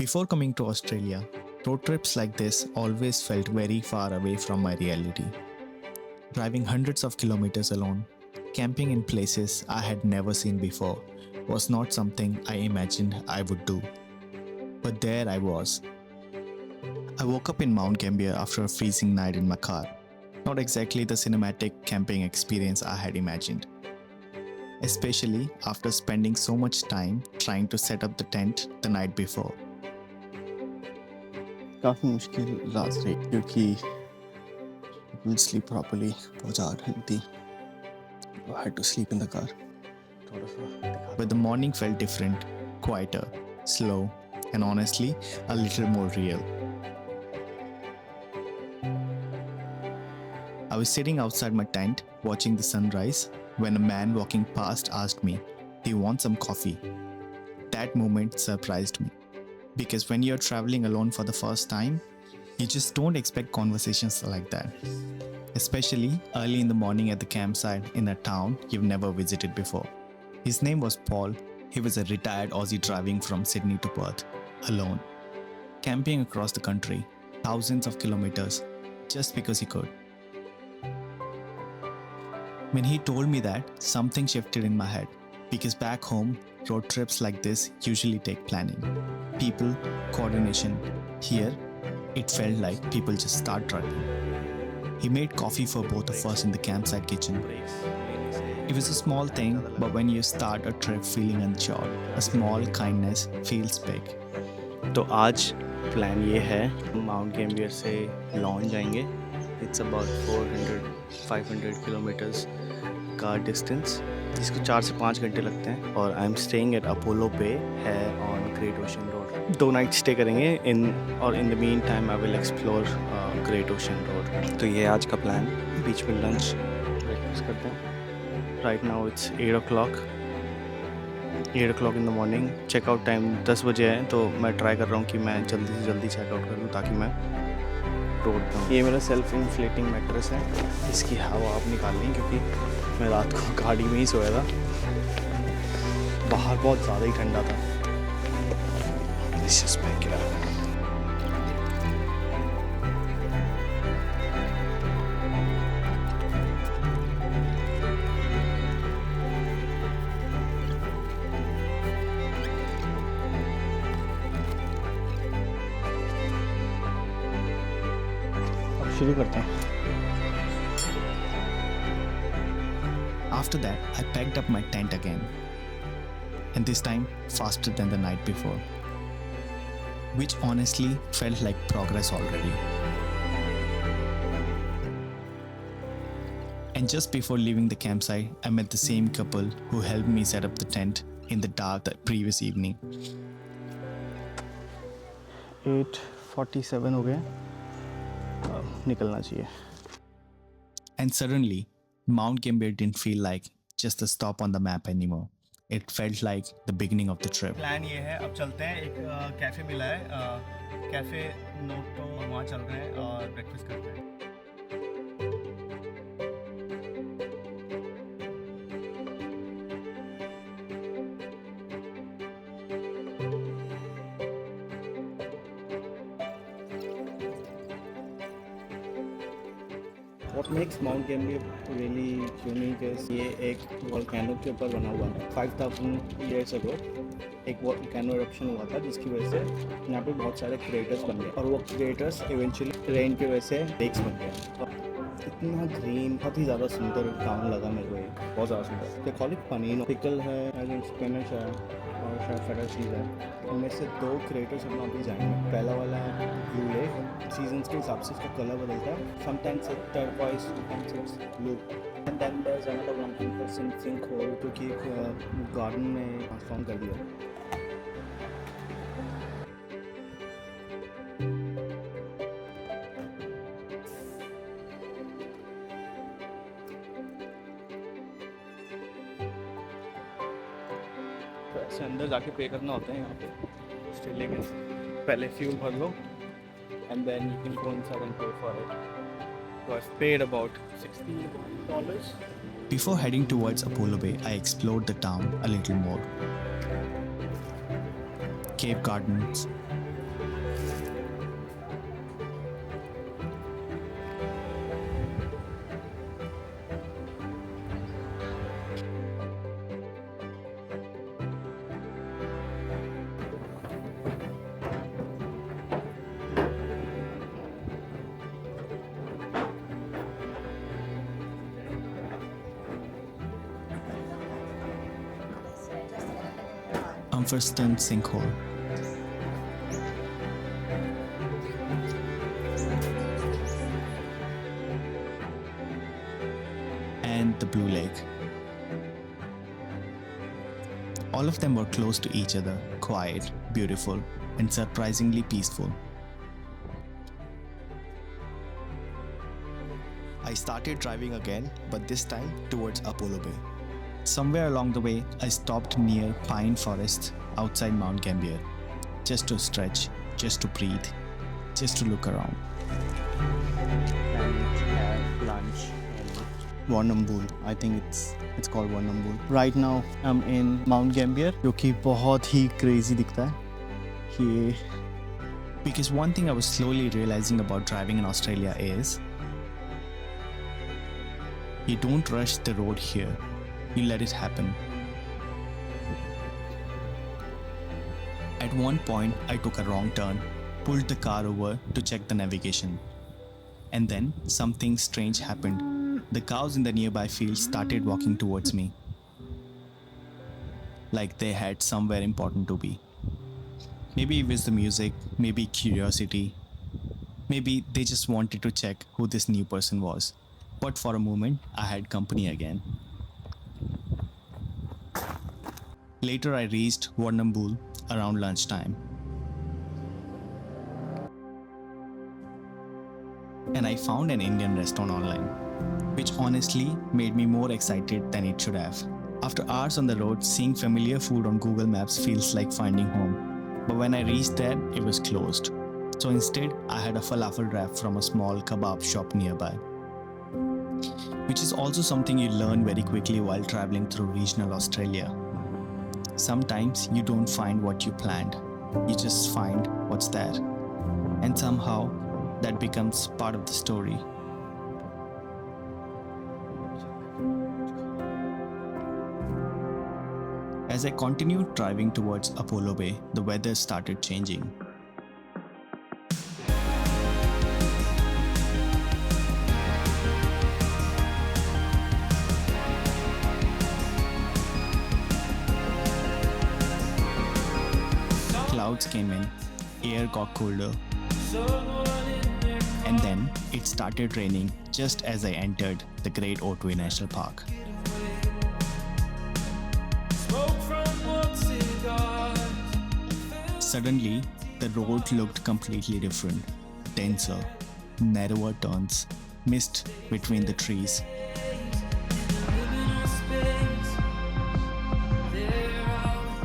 Before coming to Australia, road trips like this always felt very far away from my reality. Driving hundreds of kilometers alone, camping in places I had never seen before, was not something I imagined I would do. But there I was. I woke up in Mount Gambier after a freezing night in my car. Not exactly the cinematic camping experience I had imagined. Especially after spending so much time trying to set up the tent the night before. काफ़ी मुश्किल रात रही क्योंकि couldn't sleep properly बहुत ज़्यादा ठंड थी. I had to sleep in the car. थोड़ा सा दिखा But the morning felt different, quieter, slow, and honestly, a little more real. I was sitting outside my tent watching the sunrise when a man walking past asked me, "Do you want some coffee?" That moment surprised me. Because when you're traveling alone for the first time, you just don't expect conversations like that. Especially early in the morning at the campsite in a town you've never visited before. His name was Paul. He was a retired Aussie driving from Sydney to Perth, alone, camping across the country, thousands of kilometers, just because he could. When he told me that, something shifted in my head, because back home, road trips like this usually take planning, people, coordination. Here, it felt like people just start driving. He made coffee for both of us in the campsite kitchen. It was a small thing, but when you start a trip feeling unsure, a small kindness feels big. तो आज plan ये है Mount Gambier से Lorne जाएंगे. It's about 400-500 kilometres का distance जिसको 4 से 5 घंटे लगते हैं. और I am staying at Apollo Bay है on Great Ocean Road. 2 night stay करेंगे in the meantime I will explore Great Ocean Road. तो ये आज का प्लान. बीच में लंच ब्रेकफास्ट करते हैं. Right now it's 8 o'clock in the morning. Checkout time 10 बजे है, तो मैं ट्राई कर रहा हूँ कि मैं जल्दी से जल्दी चेकआउट कर लूँ ताकि मैं रोड पे. ये मेरा सेल्फ इन्फ्लेटिंग मैट्रेस है. इसकी हवा आप निकाल लें क्योंकि मैं रात को गाड़ी में ही सोया था. बाहर बहुत ज़्यादा ही ठंडा था. अब शुरू करते हैं. After that, I packed up my tent again, and this time faster than the night before, which honestly felt like progress already. And just before leaving the campsite, I met the same couple who helped me set up the tent in the dark the previous evening. 8:47 हो गए. निकलना चाहिए. And suddenly, Mount Gambier didn't feel like just a stop on the map anymore. It felt like the beginning of the trip. Plan ये है, अब चलते हैं. एक कैफ़े मिला है, कैफ़े नोटो, वहाँ चल रहे हैं और ब्रेकफास्ट करते हैं. What makes Mount Gambier really unique is ये एक वोल्केनो के ऊपर बना हुआ है. 5000 years ago एक वोल्केनो eruption हुआ था जिसकी वजह से यहाँ पे बहुत सारे क्रेटर्स बन गए और वो क्रेटर्स इवेंचुअली रेन की वजह से लेक्स बन गए. इतना ग्रीन, बहुत ही ज़्यादा सुंदर टाउन लगा मेरे को. ये बहुत ज़्यादा सुंदर. ये कॉलिक पनीर पिकल है, स्पिनच है और शायद फेडर चीज़ है. उनमें से 2 क्रेटर्स हम अभी जाएंगे. पहला वाला है ब्लू लेक. सीजन्स के हिसाब से इसका कलर बदलता है. Sometimes it's turquoise, sometimes it's blue. And then there is another 1% sinkhole क्योंकि गार्डन में ट्रांसफॉर्म कर दिया. तो ऐसे अंदर जाके पे करना होता है यहाँ पे. ऑस्ट्रेलिया के पहले फ्यूल भर लो and then you can go inside and pay for it. So I've paid about $60. Before heading towards Apollo Bay, I explored the town a little more. Cave gardens, Dumferston sinkhole. And the Blue Lake. All of them were close to each other, quiet, beautiful, and surprisingly peaceful. I started driving again, but this time towards Apollo Bay. Somewhere along the way, I stopped near pine forest outside Mount Gambier, just to stretch, just to breathe, just to look around. And have lunch in Warrnambool. I think it's called Warrnambool. Right now I'm in Mount Gambier, जो कि बहुत ही crazy दिखता है. ये Because one thing I was slowly realizing about driving in Australia is you don't rush the road here, you let it happen. At one point, I took a wrong turn, pulled the car over to check the navigation. And then something strange happened. The cows in the nearby field started walking towards me, like they had somewhere important to be. Maybe it was the music, maybe curiosity, maybe they just wanted to check who this new person was. But for a moment, I had company again. Later, I reached Warrnambool around lunchtime. And I found an Indian restaurant online, which honestly made me more excited than it should have. After hours on the road, seeing familiar food on Google Maps feels like finding home. But when I reached there, it was closed. So instead, I had a falafel wrap from a small kebab shop nearby. Which is also something you learn very quickly while traveling through regional Australia. Sometimes you don't find what you planned, you just find what's there. And somehow, that becomes part of the story. As I continued driving towards Apollo Bay, the weather started changing. Clouds came in, air got colder, and then it started raining just as I entered the Great Otway National Park. Suddenly, the road looked completely different, denser, narrower turns, mist between the trees.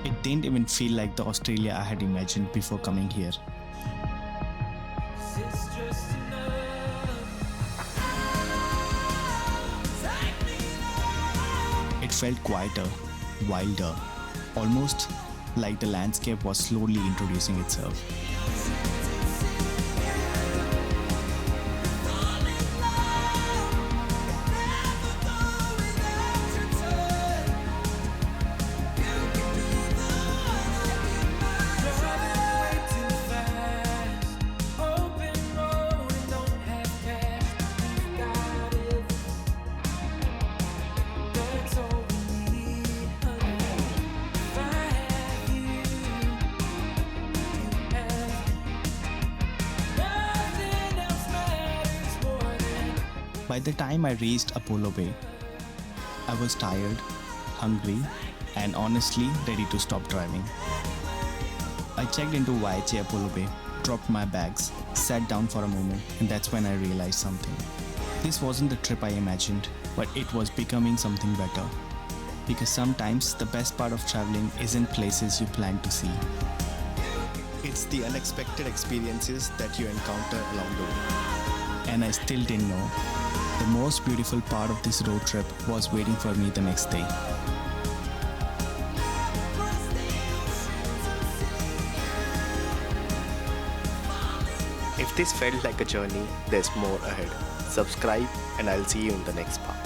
It didn't even feel like the Australia I had imagined before coming here. It felt quieter, wilder, almost like the landscape was slowly introducing itself. By the time I reached Apollo Bay, I was tired, hungry, and honestly ready to stop driving. I checked into YHA Apollo Bay, dropped my bags, sat down for a moment, and that's when I realized something. This wasn't the trip I imagined, but it was becoming something better. Because sometimes the best part of traveling isn't places you plan to see. It's the unexpected experiences that you encounter along the way. And I still didn't know. The most beautiful part of this road trip was waiting for me the next day. If this felt like a journey, there's more ahead. Subscribe and I'll see you in the next part.